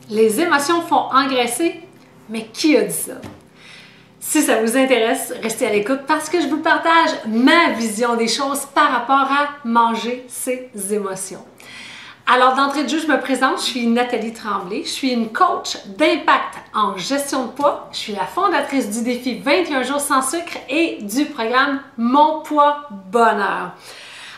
Les émotions font engraisser, mais qui a dit ça? Si ça vous intéresse, restez à l'écoute parce que je vous partage ma vision des choses par rapport à manger ses émotions. Alors, d'entrée de jeu, je me présente, je suis Nathalie Tremblay, je suis une coach d'impact en gestion de poids, je suis la fondatrice du défi 21 jours sans sucre et du programme Mon poids bonheur.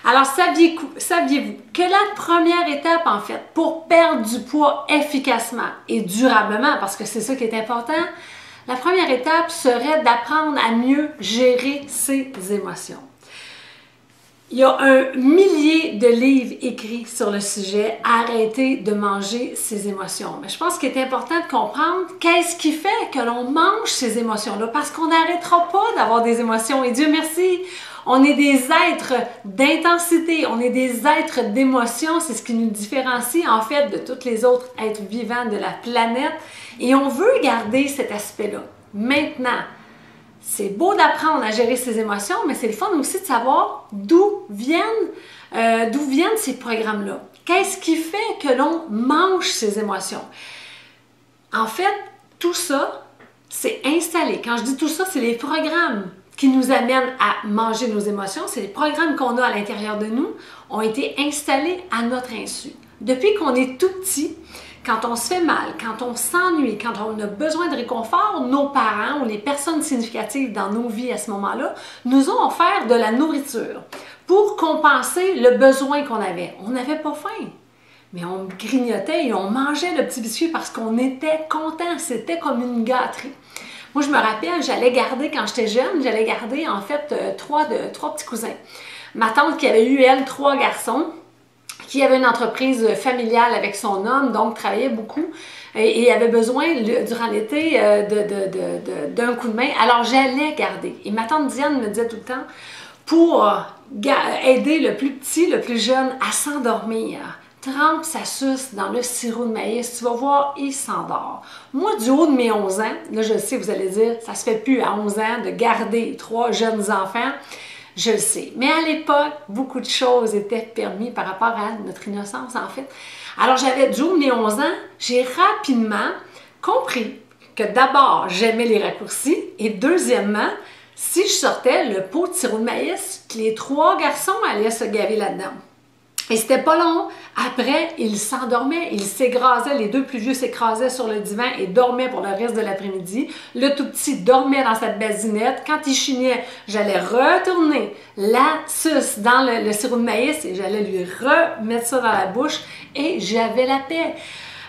Alors, saviez-vous que la première étape, en fait, pour perdre du poids efficacement et durablement, parce que c'est ça qui est important, la première étape serait d'apprendre à mieux gérer ses émotions. Il y a un millier de livres écrits sur le sujet « Arrêter de manger ses émotions ». Mais je pense qu'il est important de comprendre qu'est-ce qui fait que l'on mange ces émotions-là, parce qu'on n'arrêtera pas d'avoir des émotions. Et Dieu merci, on est des êtres d'intensité, on est des êtres d'émotions. C'est ce qui nous différencie en fait de tous les autres êtres vivants de la planète. Et on veut garder cet aspect-là. Maintenant, c'est beau d'apprendre à gérer ses émotions, mais c'est le fun aussi de savoir d'où viennent ces programmes-là. Qu'est-ce qui fait que l'on mange ses émotions? En fait, tout ça, c'est installé. Quand je dis tout ça, c'est les programmes qui nous amènent à manger nos émotions. C'est les programmes qu'on a à l'intérieur de nous, ont été installés à notre insu. Depuis qu'on est tout petit, quand on se fait mal, quand on s'ennuie, quand on a besoin de réconfort, nos parents ou les personnes significatives dans nos vies à ce moment-là nous ont offert de la nourriture pour compenser le besoin qu'on avait. On n'avait pas faim, mais on grignotait et on mangeait le petit biscuit parce qu'on était content. C'était comme une gâterie. Moi, je me rappelle, j'allais garder, quand j'étais jeune, j'allais garder en fait trois petits cousins. Ma tante qui avait eu, elle, 3 garçons, qui avait une entreprise familiale avec son homme, donc travaillait beaucoup et avait besoin durant l'été d'un coup de main. Alors j'allais garder. Et ma tante Diane me disait tout le temps, pour aider le plus petit, le plus jeune à s'endormir, trempe sa suce dans le sirop de maïs, tu vas voir, il s'endort. Moi, du haut de mes 11 ans, là je le sais, vous allez dire, ça se fait plus à 11 ans de garder 3 jeunes enfants. Je le sais. Mais à l'époque, beaucoup de choses étaient permises par rapport à notre innocence, en fait. Alors, j'avais du haut de mes 11 ans, j'ai rapidement compris que d'abord, j'aimais les raccourcis et deuxièmement, si je sortais le pot de sirop de maïs, les 3 garçons allaient se gaver là-dedans. Et c'était pas long. Après, ils s'endormaient, ils s'écrasaient. Les 2 plus vieux s'écrasaient sur le divan et dormaient pour le reste de l'après-midi. Le tout petit dormait dans sa basinette. Quand il chignait, j'allais retourner la suce dans le sirop de maïs et j'allais lui remettre ça dans la bouche et j'avais la paix.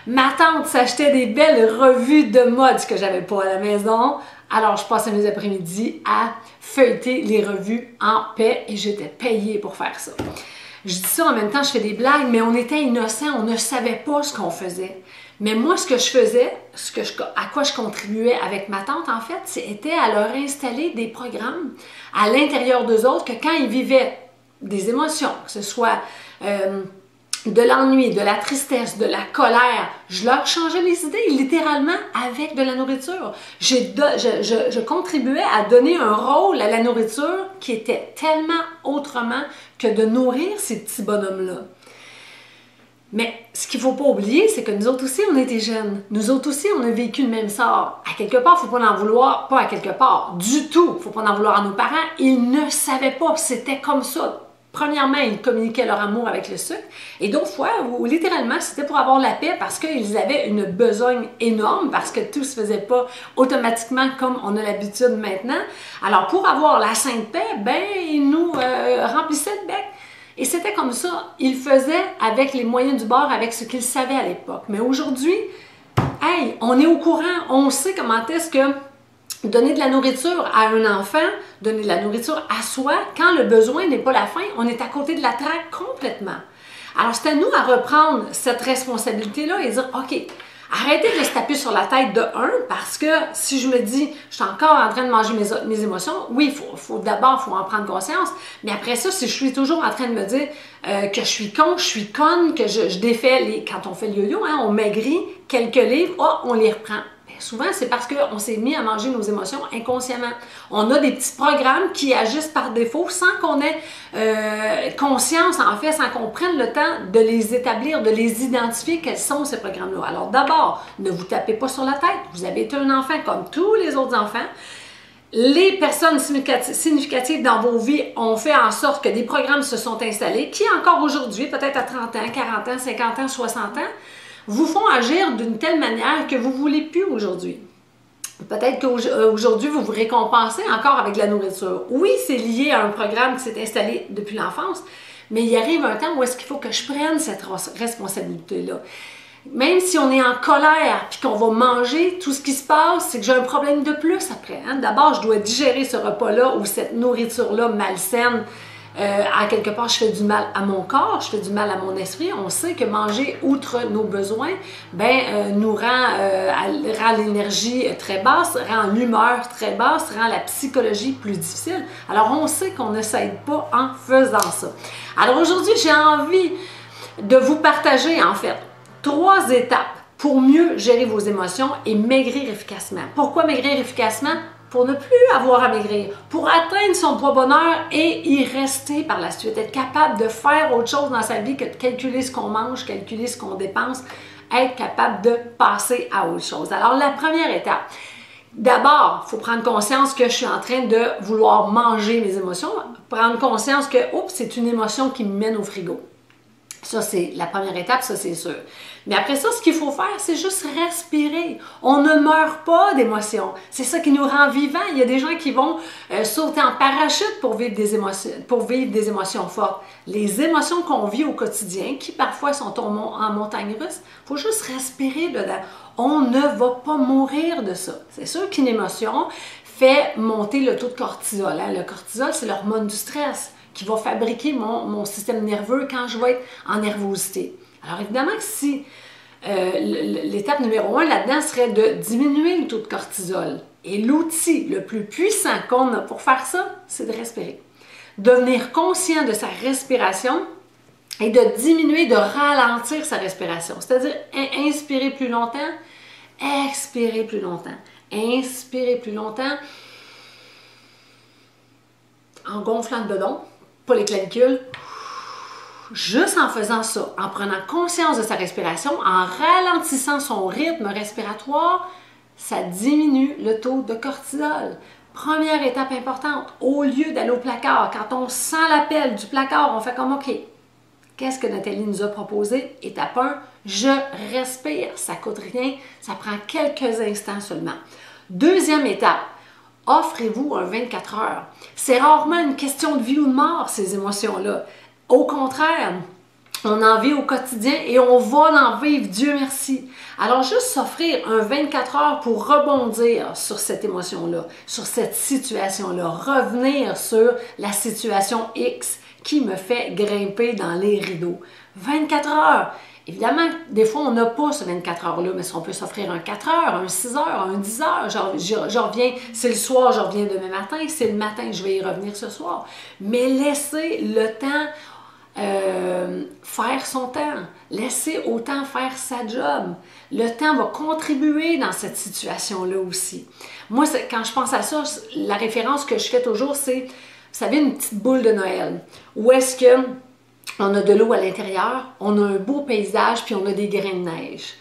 Ma tante s'achetait des belles revues de mode, ce que j'avais pas à la maison. Alors, je passais mes après-midi à feuilleter les revues en paix et j'étais payée pour faire ça. Je dis ça en même temps, je fais des blagues, mais on était innocents, on ne savait pas ce qu'on faisait. Mais moi, ce que je faisais, à quoi je contribuais avec ma tante, en fait, c'était à leur installer des programmes à l'intérieur d'eux autres que quand ils vivaient des émotions, que ce soit de l'ennui, de la tristesse, de la colère, je leur changeais les idées littéralement avec de la nourriture. Je contribuais à donner un rôle à la nourriture qui était tellement autrement que de nourrir ces petits bonhommes-là. Mais ce qu'il ne faut pas oublier, c'est que nous autres aussi, on était jeunes. Nous autres aussi, on a vécu le même sort. À quelque part, il ne faut pas en vouloir, pas à quelque part, du tout. Il ne faut pas en vouloir à nos parents. Ils ne savaient pas, c'était comme ça. Premièrement, ils communiquaient leur amour avec le sucre et d'autres fois, où littéralement, c'était pour avoir la paix parce qu'ils avaient une besogne énorme parce que tout se faisait pas automatiquement comme on a l'habitude maintenant. Alors, pour avoir la sainte paix, ben, ils nous remplissaient de bec. Et c'était comme ça. Ils faisaient avec les moyens du bord, avec ce qu'ils savaient à l'époque. Mais aujourd'hui, hey, on est au courant, on sait comment est-ce que donner de la nourriture à un enfant, donner de la nourriture à soi, quand le besoin n'est pas la faim, on est à côté de la traque complètement. Alors, c'est à nous à reprendre cette responsabilité-là et dire, OK, arrêtez de se taper sur la tête de parce que si je me dis, je suis encore en train de manger mes émotions, oui, d'abord, il faut en prendre conscience, mais après ça, si je suis toujours en train de me dire que je suis con, je suis conne, que je défais, quand on fait le yo-yo, hein, on maigrit quelques livres, oh, on les reprend. Bien, souvent, c'est parce qu'on s'est mis à manger nos émotions inconsciemment. On a des petits programmes qui agissent par défaut sans qu'on ait conscience, en fait, sans qu'on prenne le temps de les établir, de les identifier, quels sont ces programmes-là. Alors d'abord, ne vous tapez pas sur la tête. Vous avez été un enfant comme tous les autres enfants. Les personnes significatives dans vos vies ont fait en sorte que des programmes se sont installés qui, encore aujourd'hui, peut-être à 30 ans, 40 ans, 50 ans, 60 ans, vous font agir d'une telle manière que vous ne voulez plus aujourd'hui. Peut-être qu'aujourd'hui, vous vous récompensez encore avec de la nourriture. Oui, c'est lié à un programme qui s'est installé depuis l'enfance, mais il arrive un temps où est-ce qu'il faut que je prenne cette responsabilité-là. Même si on est en colère puis qu'on va manger, tout ce qui se passe, c'est que j'ai un problème de plus après. Hein? D'abord, je dois digérer ce repas-là ou cette nourriture-là malsaine. À quelque part, je fais du mal à mon corps, je fais du mal à mon esprit. On sait que manger outre nos besoins nous rend l'énergie très basse, rend l'humeur très basse, rend la psychologie plus difficile. Alors, on sait qu'on ne s'aide pas en faisant ça. Alors, aujourd'hui, j'ai envie de vous partager, en fait, 3 étapes pour mieux gérer vos émotions et maigrir efficacement. Pourquoi maigrir efficacement? Pour ne plus avoir à maigrir, pour atteindre son poids bonheur et y rester par la suite, être capable de faire autre chose dans sa vie que de calculer ce qu'on mange, calculer ce qu'on dépense, être capable de passer à autre chose. Alors, la première étape, d'abord, il faut prendre conscience que je suis en train de vouloir manger mes émotions, prendre conscience que, oups, c'est une émotion qui me mène au frigo. Ça, c'est la première étape, ça, c'est sûr. Mais après ça, ce qu'il faut faire, c'est juste respirer. On ne meurt pas d'émotions. C'est ça qui nous rend vivants. Il y a des gens qui vont sauter en parachute pour vivre des émotions fortes. Les émotions qu'on vit au quotidien, qui parfois sont en montagne russe, il faut juste respirer dedans. On ne va pas mourir de ça. C'est sûr qu'une émotion fait monter le taux de cortisol. Hein? Le cortisol, c'est l'hormone du stress qui va fabriquer mon système nerveux quand je vais être en nervosité. Alors évidemment que si l'étape numéro 1 là-dedans serait de diminuer le taux de cortisol, et l'outil le plus puissant qu'on a pour faire ça, c'est de respirer. Devenir conscient de sa respiration et de diminuer, de ralentir sa respiration. C'est-à-dire inspirer plus longtemps, expirer plus longtemps, inspirer plus longtemps, en gonflant le bedon, pas les clavicules, juste en faisant ça, en prenant conscience de sa respiration, en ralentissant son rythme respiratoire, ça diminue le taux de cortisol. Première étape importante, au lieu d'aller au placard, quand on sent l'appel du placard, on fait comme OK, qu'est-ce que Nathalie nous a proposé? Étape 1, je respire, ça ne coûte rien, ça prend quelques instants seulement. Deuxième étape, offrez-vous un 24 heures. C'est rarement une question de vie ou de mort, ces émotions-là. Au contraire, on en vit au quotidien et on va en vivre, Dieu merci. Alors, juste s'offrir un 24 heures pour rebondir sur cette émotion-là, sur cette situation-là, revenir sur la situation X qui me fait grimper dans les rideaux. 24 heures! Évidemment, des fois, on n'a pas ce 24 heures-là, mais si on peut s'offrir un 4 heures, un 6 heures, un 10 heures, je reviens, c'est le soir, je reviens demain matin, c'est le matin, je vais y revenir ce soir. Mais laissez le temps faire son temps. Laissez au temps faire sa job. Le temps va contribuer dans cette situation-là aussi. Moi, quand je pense à ça, la référence que je fais toujours, c'est, vous savez, une petite boule de Noël. Où est-ce que on a de l'eau à l'intérieur, on a un beau paysage, puis on a des grains de neige.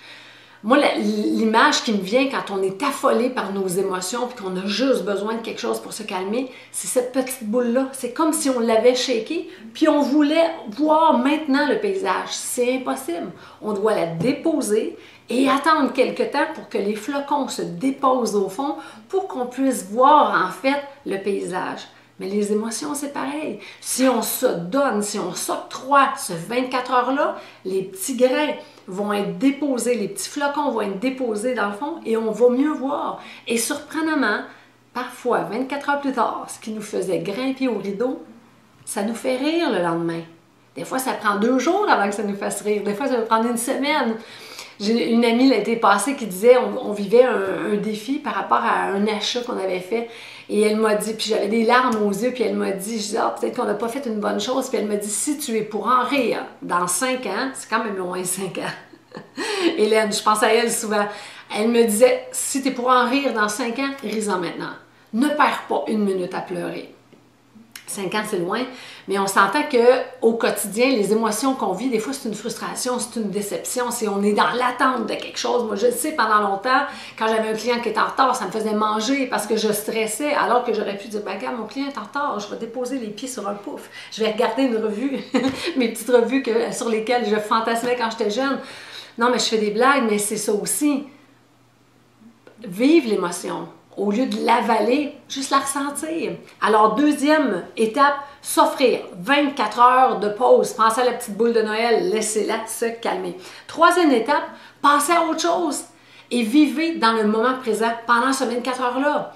Moi, l'image qui me vient quand on est affolé par nos émotions, puis qu'on a juste besoin de quelque chose pour se calmer, c'est cette petite boule-là. C'est comme si on l'avait shaké, puis on voulait voir maintenant le paysage. C'est impossible. On doit la déposer et attendre quelque temps pour que les flocons se déposent au fond, pour qu'on puisse voir en fait le paysage. Mais les émotions, c'est pareil. Si on se donne, si on s'octroie ce 24 heures-là, les petits grains vont être déposés, les petits flocons vont être déposés dans le fond et on va mieux voir. Et surprenamment, parfois, 24 heures plus tard, ce qui nous faisait grimper au rideau, ça nous fait rire le lendemain. Des fois, ça prend 2 jours avant que ça nous fasse rire. Des fois, ça va prendre 1 semaine. J'ai une amie l'été passé qui disait on vivait un défi par rapport à un achat qu'on avait fait. Et elle m'a dit, puis j'avais des larmes aux yeux, puis elle m'a dit, je dis, peut-être qu'on n'a pas fait une bonne chose. Puis elle m'a dit, si tu es pour en rire dans 5 ans, c'est quand même loin 5 ans. Hélène, je pense à elle souvent. Elle me disait, si tu es pour en rire dans 5 ans, ris-en maintenant. Ne perds pas 1 minute à pleurer. 5 ans, c'est loin, mais on s'entend qu'au quotidien, les émotions qu'on vit, des fois, c'est une frustration, c'est une déception, c'est on est dans l'attente de quelque chose. Moi, je le sais, pendant longtemps, quand j'avais un client qui était en retard, ça me faisait manger parce que je stressais, alors que j'aurais pu dire, ben, regarde, mon client est en retard, je vais déposer les pieds sur un pouf, je vais regarder une revue, mes petites revues sur lesquelles je fantasmais quand j'étais jeune. Non, mais je fais des blagues, mais c'est ça aussi. Vive l'émotion. Au lieu de l'avaler, juste la ressentir. Alors, deuxième étape, s'offrir 24 heures de pause. Pensez à la petite boule de Noël, laissez-la se calmer. Troisième étape, passez à autre chose et vivez dans le moment présent pendant ces 24 heures-là.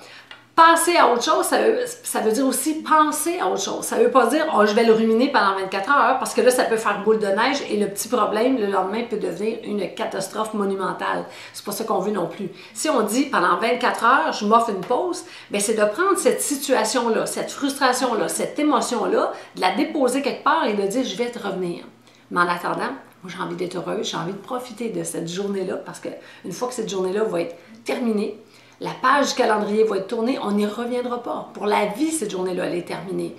Passer à autre chose, ça veut dire aussi penser à autre chose. Ça ne veut pas dire oh, je vais le ruminer pendant 24 heures parce que là, ça peut faire boule de neige et le petit problème, le lendemain, peut devenir une catastrophe monumentale. C'est pas ça qu'on veut non plus. Si on dit pendant 24 heures, je m'offre une pause, bien, c'est de prendre cette situation-là, cette frustration-là, cette émotion-là, de la déposer quelque part et de dire je vais te revenir. Mais en attendant, moi, j'ai envie d'être heureuse, j'ai envie de profiter de cette journée-là parce qu'une fois que cette journée-là va être terminée, la page du calendrier va être tournée, on n'y reviendra pas. Pour la vie, cette journée-là, elle est terminée.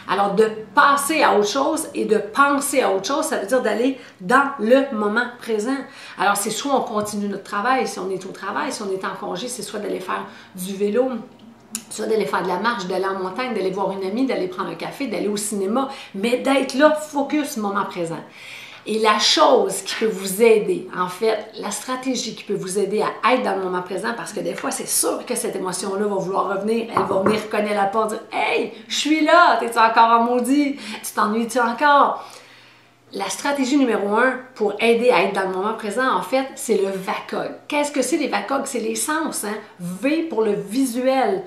Alors, de passer à autre chose et de penser à autre chose, ça veut dire d'aller dans le moment présent. Alors, c'est soit on continue notre travail, si on est au travail, si on est en congé, c'est soit d'aller faire du vélo, soit d'aller faire de la marche, d'aller en montagne, d'aller voir une amie, d'aller prendre un café, d'aller au cinéma, mais d'être là, focus, moment présent. Et la chose qui peut vous aider, en fait, la stratégie qui peut vous aider à être dans le moment présent, parce que des fois, c'est sûr que cette émotion-là va vouloir revenir, elle va venir cogner à la porte, dire « Hey, je suis là, t'es-tu encore en maudit? Tu t'ennuies-tu encore? » La stratégie numéro 1 pour aider à être dans le moment présent, en fait, c'est le VACOG. Qu'est-ce que c'est les VACOG? C'est les sens, hein? V pour le visuel,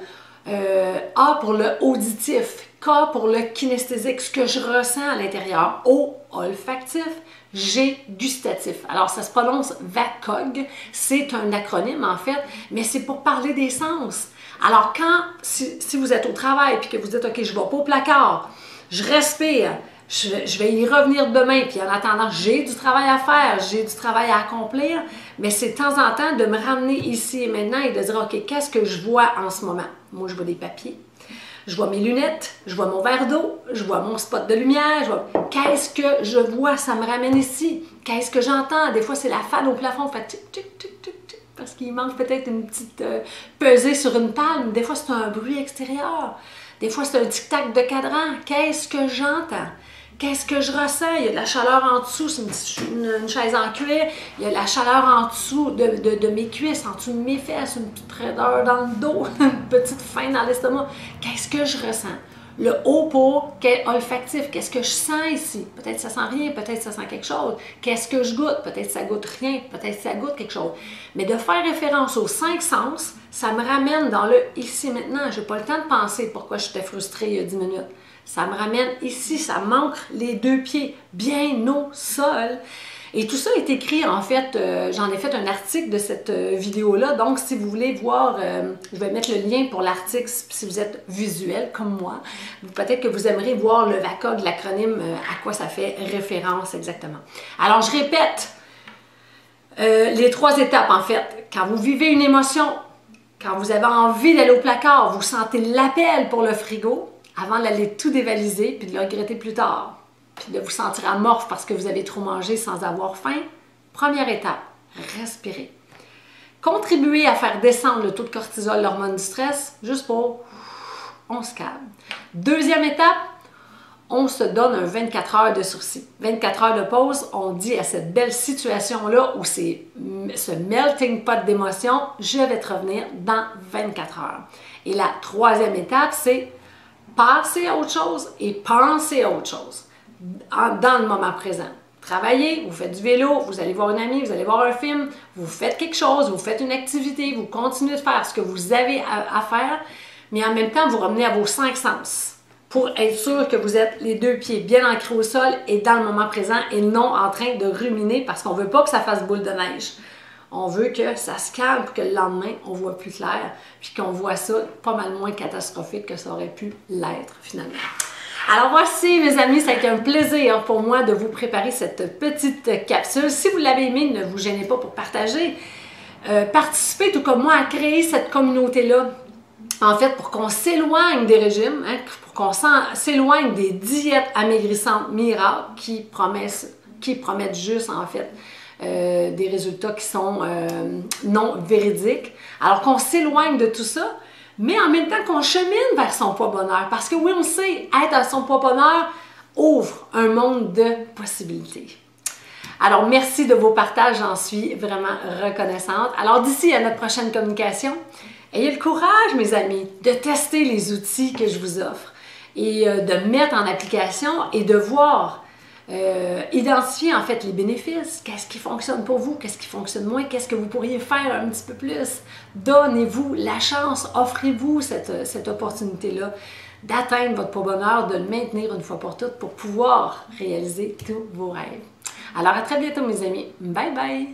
A pour le auditif, K pour le kinesthésique, ce que je ressens à l'intérieur, O, olfactif, G, gustatif. Alors, ça se prononce VACOG, c'est un acronyme en fait, mais c'est pour parler des sens. Alors, si vous êtes au travail et que vous dites, OK, je ne vais pas au placard, je respire, je vais y revenir demain, puis en attendant, j'ai du travail à faire, j'ai du travail à accomplir, mais c'est de temps en temps de me ramener ici et maintenant et de dire, OK, qu'est-ce que je vois en ce moment? Moi, je vois des papiers, je vois mes lunettes, je vois mon verre d'eau, je vois mon spot de lumière, qu'est-ce que je vois? Ça me ramène ici. Qu'est-ce que j'entends? Des fois, c'est la fan au plafond, fait tic, tic, tic, tic, tic, parce qu'il manque peut-être une petite pesée sur une palme. Des fois, c'est un bruit extérieur. Des fois, c'est un tic-tac de cadran. Qu'est-ce que j'entends? Qu'est-ce que je ressens? Il y a de la chaleur en dessous, c'est une chaise en cuir. Il y a de la chaleur en dessous de mes cuisses, en dessous de mes fesses, une petite raideur dans le dos, une petite faim dans l'estomac. Qu'est-ce que je ressens? Le haut pour olfactif, qu'est-ce que je sens ici? Peut-être ça sent rien, peut-être ça sent quelque chose. Qu'est-ce que je goûte? Peut-être ça goûte rien, peut-être ça goûte quelque chose. Mais de faire référence aux 5 sens, ça me ramène dans le ici maintenant. Je n'ai pas le temps de penser pourquoi j'étais frustrée il y a 10 minutes. Ça me ramène ici, ça m'ancre les 2 pieds bien au sol. Et tout ça est écrit, en fait, j'en ai fait un article de cette vidéo-là. Donc, si vous voulez voir, je vais mettre le lien pour l'article si vous êtes visuel comme moi. Peut-être que vous aimeriez voir le VACOG, l'acronyme, à quoi ça fait référence exactement. Alors, je répète les 3 étapes, en fait. Quand vous vivez une émotion, quand vous avez envie d'aller au placard, vous sentez l'appel pour le frigo, avant d'aller tout dévaliser puis de le regretter plus tard, puis de vous sentir amorphe parce que vous avez trop mangé sans avoir faim. Première étape, respirez. Contribuez à faire descendre le taux de cortisol, l'hormone du stress, juste pour on se calme. Deuxième étape, on se donne un 24 heures de sursis. 24 heures de pause, on dit à cette belle situation-là où c'est ce melting pot d'émotions, je vais te revenir dans 24 heures. Et la troisième étape, c'est passer à autre chose et penser à autre chose dans le moment présent. Travaillez, vous faites du vélo, vous allez voir une amie, vous allez voir un film, vous faites quelque chose, vous faites une activité, vous continuez de faire ce que vous avez à faire, mais en même temps, vous revenez à vos 5 sens pour être sûr que vous êtes les 2 pieds bien ancrés au sol et dans le moment présent et non en train de ruminer parce qu'on ne veut pas que ça fasse boule de neige. On veut que ça se calme pour que le lendemain, on voit plus clair puis qu'on voit ça pas mal moins catastrophique que ça aurait pu l'être finalement. Alors voici, mes amis, ça a été un plaisir pour moi de vous préparer cette petite capsule. Si vous l'avez aimé, ne vous gênez pas pour partager. Participez, tout comme moi, à créer cette communauté-là. En fait, pour qu'on s'éloigne des régimes, hein, pour qu'on s'éloigne des diètes amaigrissantes miracles qui promettent juste, en fait, des résultats qui sont non véridiques. Alors qu'on s'éloigne de tout ça, mais en même temps qu'on chemine vers son poids bonheur. Parce que oui, on sait, être à son poids bonheur ouvre un monde de possibilités. Alors, merci de vos partages, j'en suis vraiment reconnaissante. Alors, d'ici à notre prochaine communication, ayez le courage, mes amis, de tester les outils que je vous offre et de mettre en application et de voir, identifier en fait les bénéfices. Qu'est-ce qui fonctionne pour vous? Qu'est-ce qui fonctionne moins? Qu'est-ce que vous pourriez faire un petit peu plus? Donnez-vous la chance, offrez-vous cette opportunité-là d'atteindre votre poids bonheur, de le maintenir une fois pour toutes pour pouvoir réaliser tous vos rêves. Alors, à très bientôt, mes amis. Bye bye!